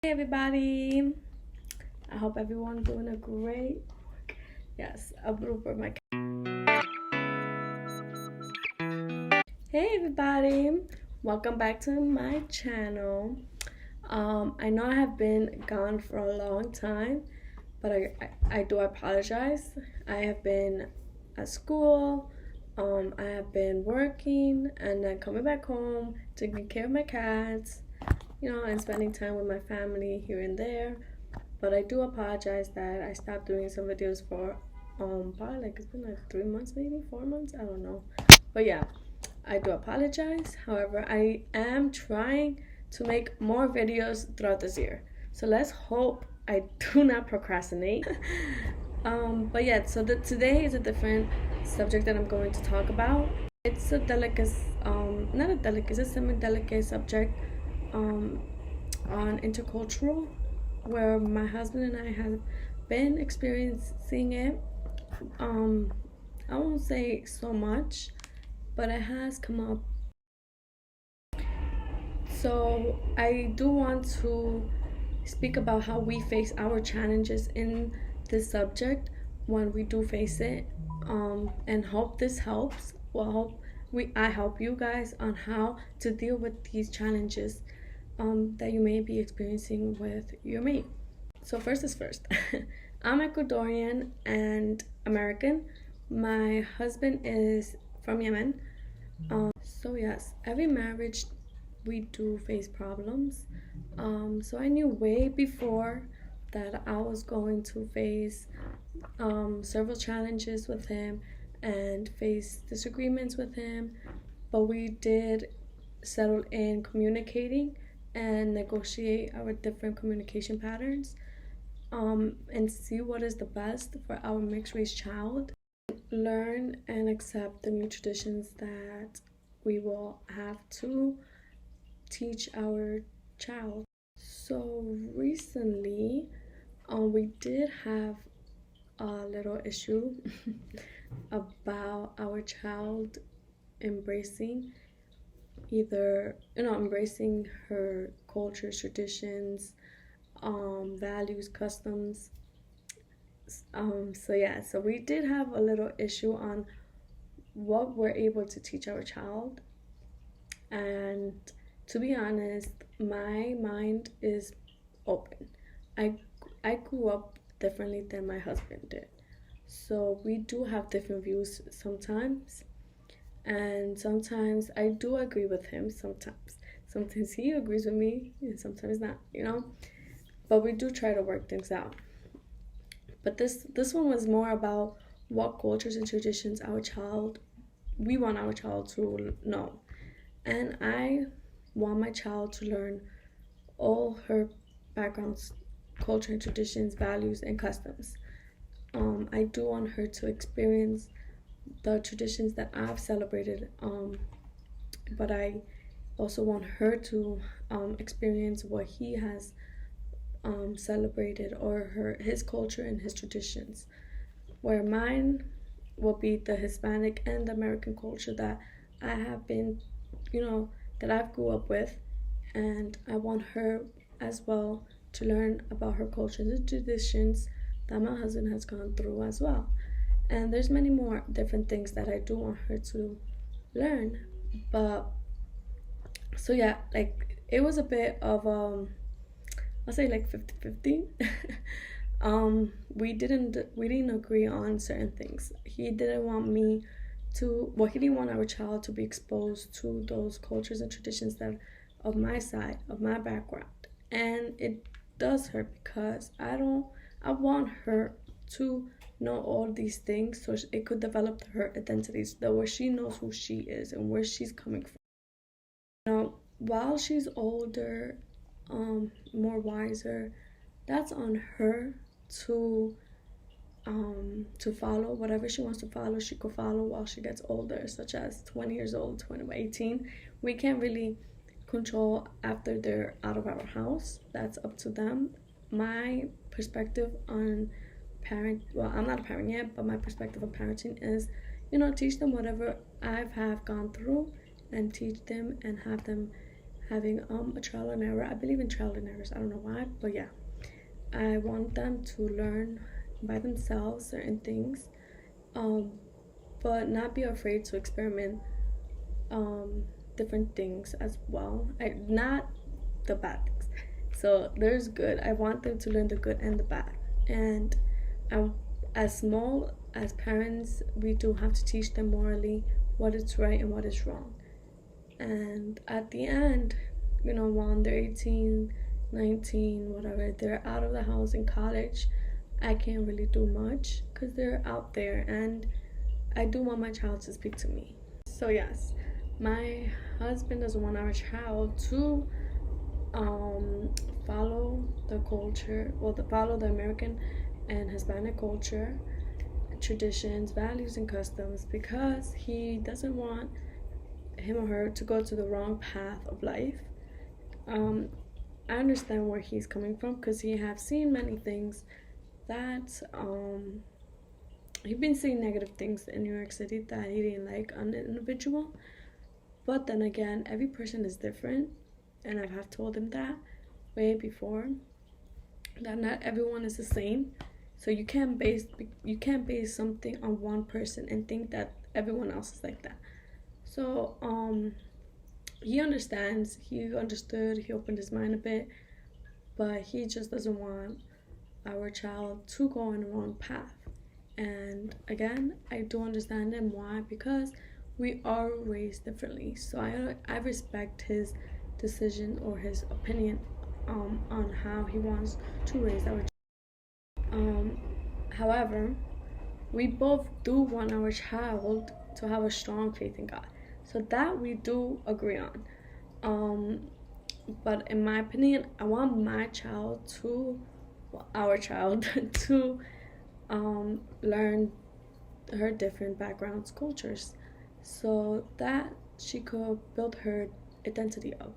Hey everybody, I hope everyone's doing a great. Yes, a blooper my. Hey everybody, welcome back to my channel. I know I have been gone for a long time, but I do apologize. I have been at school. I have been working and then coming back home, taking care of my cats, and spending time with my family here and there. But I do apologize that I stopped doing some videos for probably it's been like 3 months, maybe 4 months, I don't know. But yeah, I do apologize. However, I am trying to make more videos throughout this year. So let's hope I do not procrastinate. But yeah, so today is a different subject that I'm going to talk about. It's a delicate, not a delicate, it's a semi-delicate subject on intercultural, where my husband and I have been experiencing it. I won't say so much, but it has come up. So I do want to speak about how we face our challenges in this subject when we do face it, and hope this helps. Well, I help you guys on how to deal with these challenges that you may be experiencing with your mate. So first is first. I'm Ecuadorian and American. My husband is from Yemen. So yes, every marriage we do face problems. So I knew way before that I was going to face several challenges with him and face disagreements with him. But we did settle in communicating and negotiate our different communication patterns, and see what is the best for our mixed race child. Learn and accept the new traditions that we will have to teach our child. So recently, we did have a little issue about our child embracing embracing her culture, traditions, values, customs. So we did have a little issue on what we're able to teach our child. And to be honest, my mind is open. I grew up differently than my husband did. So we do have different views sometimes. And sometimes I do agree with him sometimes. Sometimes he agrees with me and sometimes not. But we do try to work things out. But this one was more about what cultures and traditions we want our child to know. And I want my child to learn all her backgrounds, culture and traditions, values and customs. I do want her to experience the traditions that I've celebrated, but I also want her to experience what he has celebrated, or his culture and his traditions, where mine will be the Hispanic and the American culture that I have been, that I've grew up with. And I want her as well to learn about her culture and traditions that my husband has gone through as well. And there's many more different things that I do want her to learn. But so yeah, like it was a bit of I'll say like 50-50. We didn't agree on certain things. He didn't want he didn't want our child to be exposed to those cultures and traditions that of my side, of my background. And it does hurt because I want her to know all these things so it could develop her identities, where she knows who she is and where she's coming from. While she's older, more wiser, that's on her to follow whatever she wants to follow. She could follow while she gets older, such as 20 years old, 18. We can't really control after they're out of our house. That's up to them. My perspective on I'm not a parent yet, but my perspective on parenting is, teach them whatever have gone through, and teach them and have them having a trial and error. I believe in trial and errors. I don't know why, but yeah, I want them to learn by themselves certain things, but not be afraid to experiment different things as well. Not the bad things. So there's good. I want them to learn the good and the bad. And as small as parents, we do have to teach them morally what is right and what is wrong. And at the end, when they're 18, 19, whatever, they're out of the house in college, I can't really do much because they're out there, and I do want my child to speak to me. So yes, my husband doesn't want our child to follow the culture, follow the American and Hispanic culture, traditions, values, and customs, because he doesn't want him or her to go to the wrong path of life. I understand where he's coming from, because he have seen many things that he's been seeing negative things in New York City that he didn't like on an individual. But then again, every person is different, and I have told him that way before, that not everyone is the same. So you can't base something on one person and think that everyone else is like that. So he understands, he understood, he opened his mind a bit, but he just doesn't want our child to go in the wrong path. And again, I do understand him. Why? Because we are raised differently. So I respect his decision or his opinion on how he wants to raise our child. However, we both do want our child to have a strong faith in God. So that we do agree on. But in my opinion, I want our child to learn her different backgrounds, cultures, so that she could build her identity up.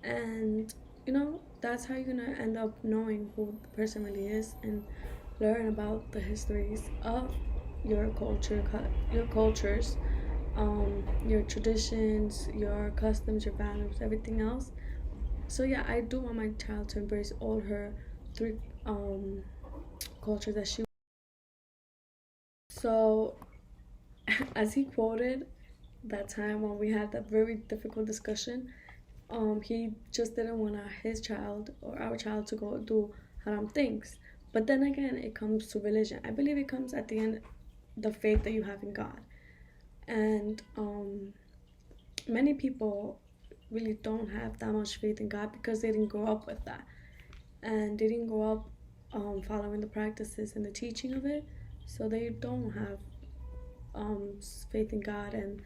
And that's how you're gonna end up knowing who the person really is, and learn about the histories of your cultures, your traditions, your customs, your values, everything else. So yeah, I do want my child to embrace all her three cultures that she. So, as he quoted that time when we had that very difficult discussion, he just didn't want his child or our child to go do haram things. But then again, it comes to religion. I believe it comes at the end, the faith that you have in God. And many people really don't have that much faith in God because they didn't grow up with that. And they didn't grow up following the practices and the teaching of it. So they don't have faith in God, and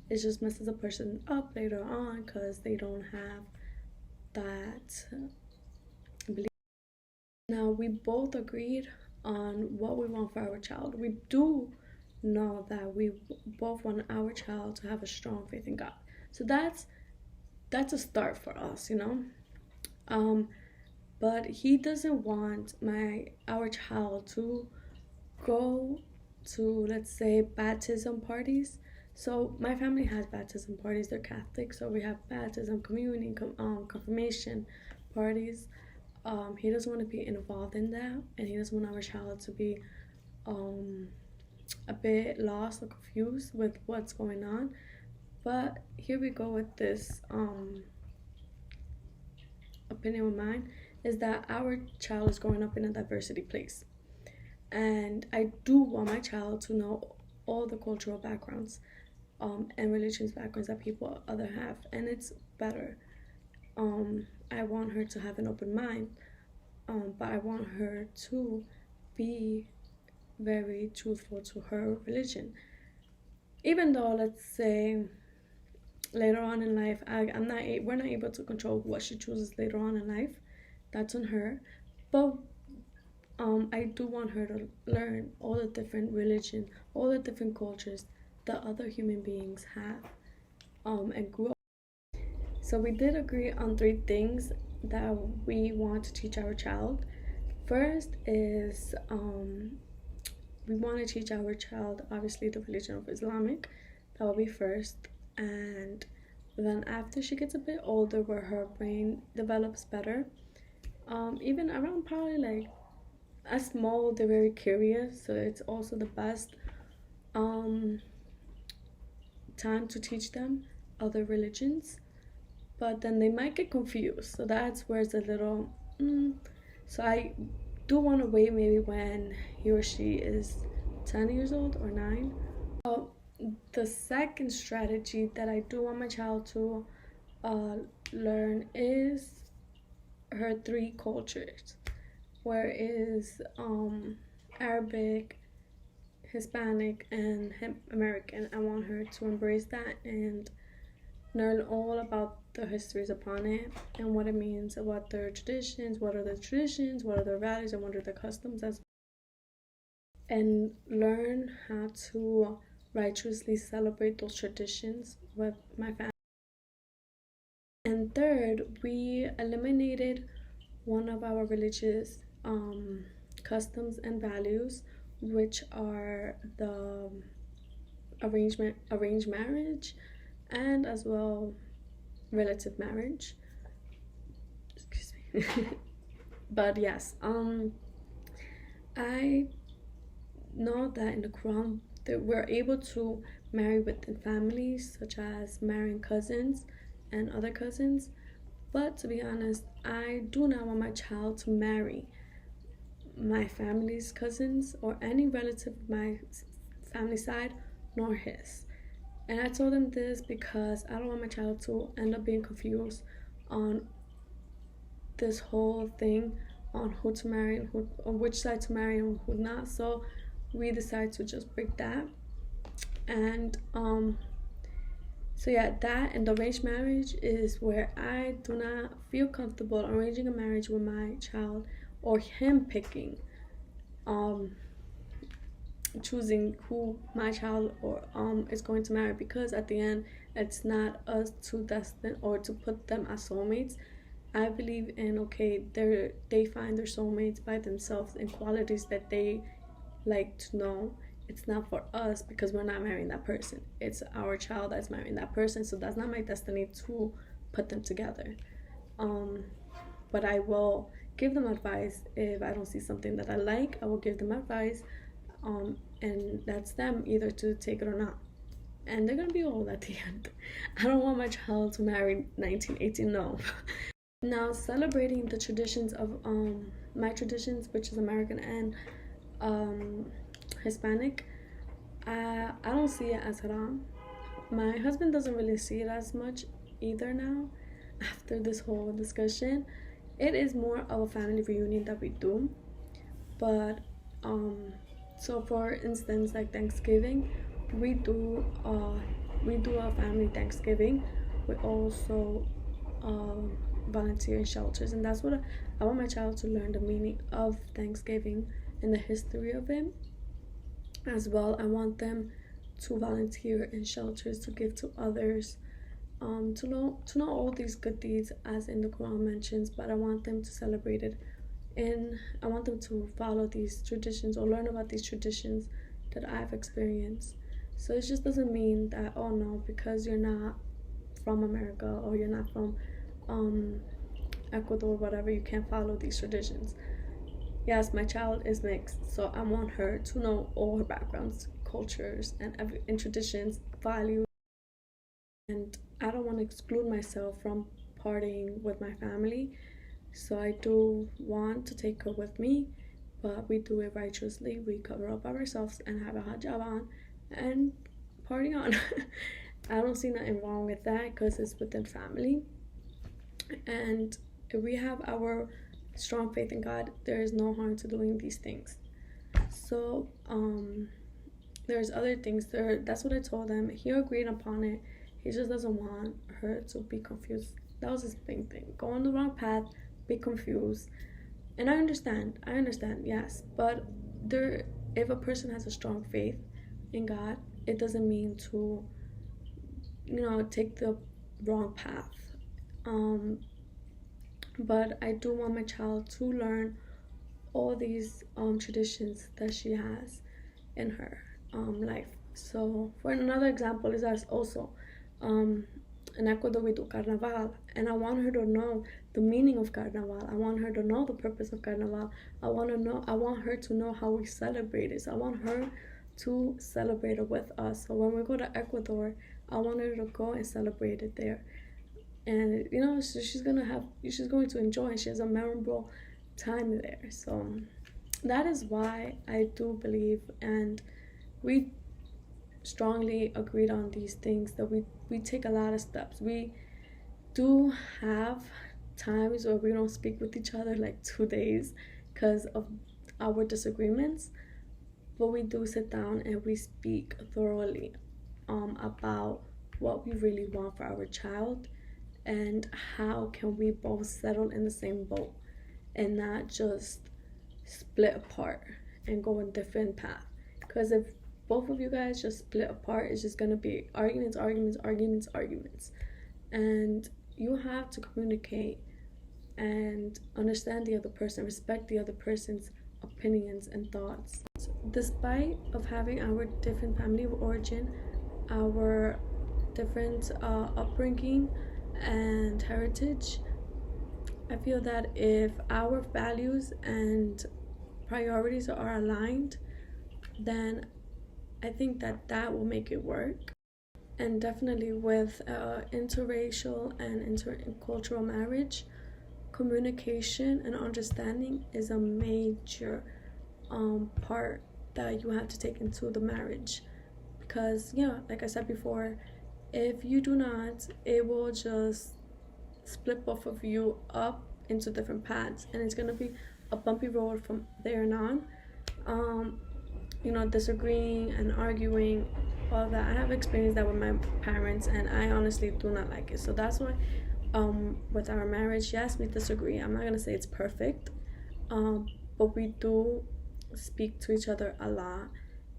it just messes a person up later on because they don't have that belief. Now, we both agreed on what we want for our child. We do know that we both want our child to have a strong faith in God. So that's a start for us, But he doesn't want our child to go to, let's say, baptism parties. So my family has baptism parties. They're Catholic, so we have baptism, communion, confirmation parties. He doesn't want to be involved in that, and he doesn't want our child to be a bit lost or confused with what's going on. But here we go with this opinion of mine, is that our child is growing up in a diversity place. And I do want my child to know all the cultural backgrounds and religious backgrounds that people other have, and it's better. I want her to have an open mind, but I want her to be very truthful to her religion. Even though, let's say, later on in life, we're not able to control what she chooses later on in life. That's on her. But I do want her to learn all the different religion, all the different cultures that other human beings have, and grew up. So we did agree on 3 things that we want to teach our child. First is we want to teach our child, obviously, the religion of Islamic. That will be first. And then after she gets a bit older, where her brain develops better, even around probably like as small, they're very curious, so it's also the best um, time to teach them other religions. But then they might get confused, so that's where it's a little. So I do want to wait maybe when he or she is 10 years old or 9. So the second strategy that I do want my child to learn is her 3 cultures, where is Arabic, Hispanic, and American. I want her to embrace that and learn all about the histories upon it and what it means, what their traditions, what are the traditions, what are their values, and what are the customs, as and learn how to righteously celebrate those traditions with my family. And third, we eliminated one of our religious customs and values, which are the arranged marriage, and as well relative marriage. Excuse me. But yes, I know that in the Quran that we're able to marry within families, such as marrying cousins and other cousins. But to be honest, I do not want my child to marry my family's cousins or any relative of my family side, nor his. And I told him this because I don't want my child to end up being confused on this whole thing on who to marry and who, on which side to marry and who not. So we decided to just break that. And so yeah, that and the arranged marriage is where I do not feel comfortable arranging a marriage with my child or him picking choosing who my child or is going to marry, because at the end it's not us to destine or to put them as soulmates. I believe in, okay, they find their soulmates by themselves in qualities that they like to know. It's not for us because we're not marrying that person. It's our child that's marrying that person, so that's not my destiny to put them together. But I will give them advice if I don't see something that I like. I will give them advice, and that's them either to take it or not. And they're gonna be old at the end. I don't want my child to marry 1918. No. Now, celebrating the traditions of my traditions, which is American and Hispanic, I don't see it as haram. My husband doesn't really see it as much either now. After this whole discussion, it is more of a family reunion that we do. But so for instance, like Thanksgiving, we do a family Thanksgiving. We also volunteer in shelters, and that's what I want my child to learn, the meaning of Thanksgiving and the history of it. As well, I want them to volunteer in shelters, to give to others, to know all these good deeds as in the Quran mentions. But I want them to celebrate it, and I want them to follow these traditions or learn about these traditions that I've experienced. So it just doesn't mean that, oh no, because you're not from America or you're not from Ecuador, whatever, you can't follow these traditions. Yes, my child is mixed, so I want her to know all her backgrounds, cultures, and traditions, values. And I don't want to exclude myself from partying with my family. So I do want to take her with me, but we do it righteously. We cover up ourselves and have a hijab on and party on. I don't see nothing wrong with that because it's within family. And if we have our strong faith in God, there is no harm to doing these things. So there's other things there. That's what I told him. He agreed upon it. He just doesn't want her to be confused. That was his big thing. Go on the wrong path, be confused. And I understand, yes. But if a person has a strong faith in God, it doesn't mean to, take the wrong path. But I do want my child to learn all these traditions that she has in her life. So for another example is as also in Ecuador we do carnaval, and I want her to know the meaning of carnaval. I want her to know the purpose of carnaval. I want her to know how we celebrate it. So I want her to celebrate it with us. So when we go to Ecuador, I want her to go and celebrate it there. And she's going to enjoy it. She has a memorable time there. So that is why I do believe, and we strongly agreed on these things, that we take a lot of steps. We do have times where we don't speak with each other like 2 days because of our disagreements, but we do sit down and we speak thoroughly about what we really want for our child and how can we both settle in the same boat and not just split apart and go in different paths. Because if both of you guys just split apart, it's just going to be arguments. And you have to communicate and understand the other person, respect the other person's opinions and thoughts. Despite of having our different family of origin, our different upbringing and heritage, I feel that if our values and priorities are aligned, then I think that will make it work. And definitely with interracial and intercultural marriage, communication and understanding is a major part that you have to take into the marriage. Because like I said before, if you do not, it will just split both of you up into different paths, and it's going to be a bumpy road from there on. Disagreeing and arguing, all that. I have experienced that with my parents, and I honestly do not like it. So that's why with our marriage, yes, we disagree. I'm not going to say it's perfect, but we do speak to each other a lot,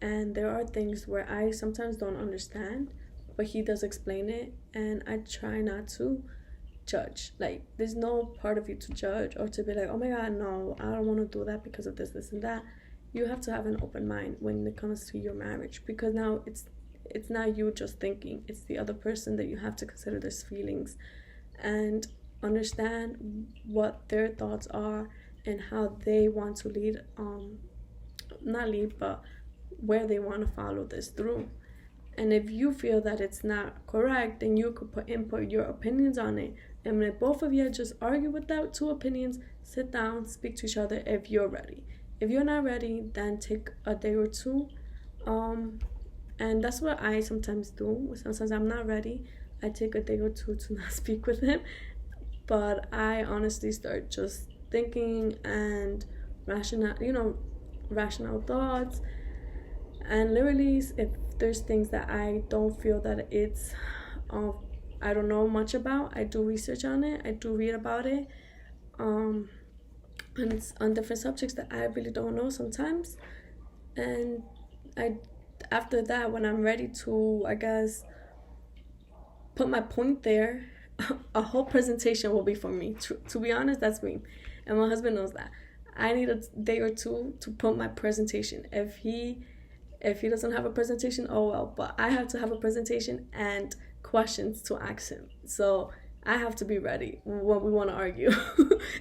and there are things where I sometimes don't understand, but he does explain it, and I try not to judge. Like, there's no part of you to judge or to be like, oh my god, no, I don't want to do that because of this and that. You have to have an open mind when it comes to your marriage, because now it's not you just thinking, it's the other person that you have to consider their feelings and understand what their thoughts are and how they want to lead, not lead, but where they want to follow this through. And if you feel that it's not correct, then you could input your opinions on it. And if both of you just argue without two opinions, sit down, speak to each other if you're ready. If you're not ready, then take a day or two. And that's what I sometimes do. Sometimes I'm not ready. I take a day or two to not speak with him. But I honestly start just thinking and rational thoughts. And literally, if there's things that I don't feel that it's, I don't know much about, I do research on it. I do read about it. And it's on different subjects that I really don't know sometimes. And after that, when I'm ready to, I guess, put my point there, a whole presentation will be for me. To be honest, that's me. And my husband knows that. I need a day or two to put my presentation. If he doesn't have a presentation, oh well. But I have to have a presentation and questions to ask him. So I have to be ready when we want to argue.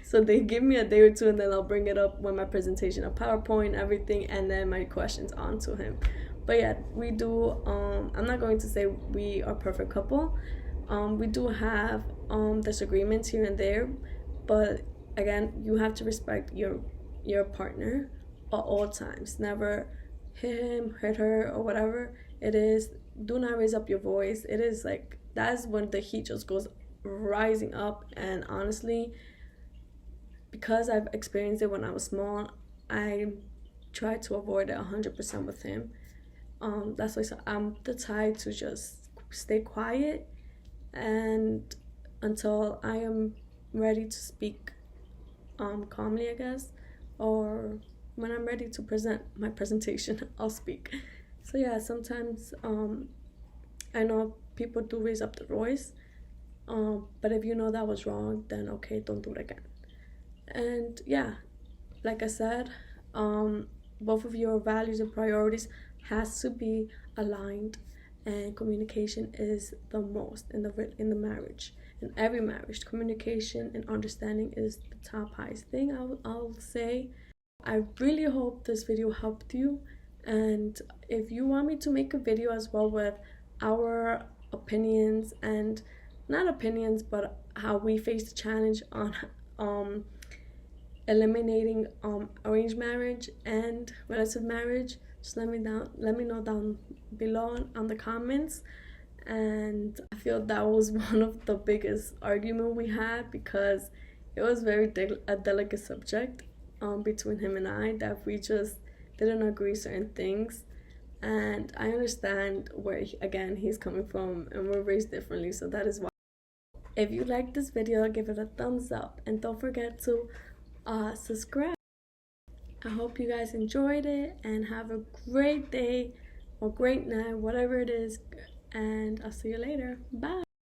So they give me a day or two, and then I'll bring it up with my presentation, a PowerPoint, everything, and then my questions onto him. But yeah, we do, I'm not going to say we are a perfect couple. We do have disagreements here and there, but again, you have to respect your partner at all times. Never hit him, hit her, or whatever it is. Do not raise up your voice. It is like, that's when the heat just goes rising up. And honestly, because I've experienced it when I was small, I try to avoid it 100% with him. That's why I'm the type to just stay quiet and until I am ready to speak calmly, I guess, or when I'm ready to present my presentation, I'll speak. So yeah, sometimes I know people do raise up their voice, but if you know that was wrong, then okay, don't do it again. And yeah, like I said, both of your values and priorities has to be aligned, and communication is the most in the marriage. In every marriage, communication and understanding is the top highest thing I'll say. I really hope this video helped you, and if you want me to make a video as well with our opinions, and not opinions but how we face the challenge on eliminating arranged marriage and relative marriage, just let me know down below on the comments. And I feel that was one of the biggest argument we had, because it was a delicate subject between him and I, that we just didn't agree certain things. And I understand where he's coming from, and we're raised differently, so that is why. If you like this video, give it a thumbs up, and don't forget to subscribe. I hope you guys enjoyed it, and have a great day or great night, whatever it is, and I'll see you later. Bye.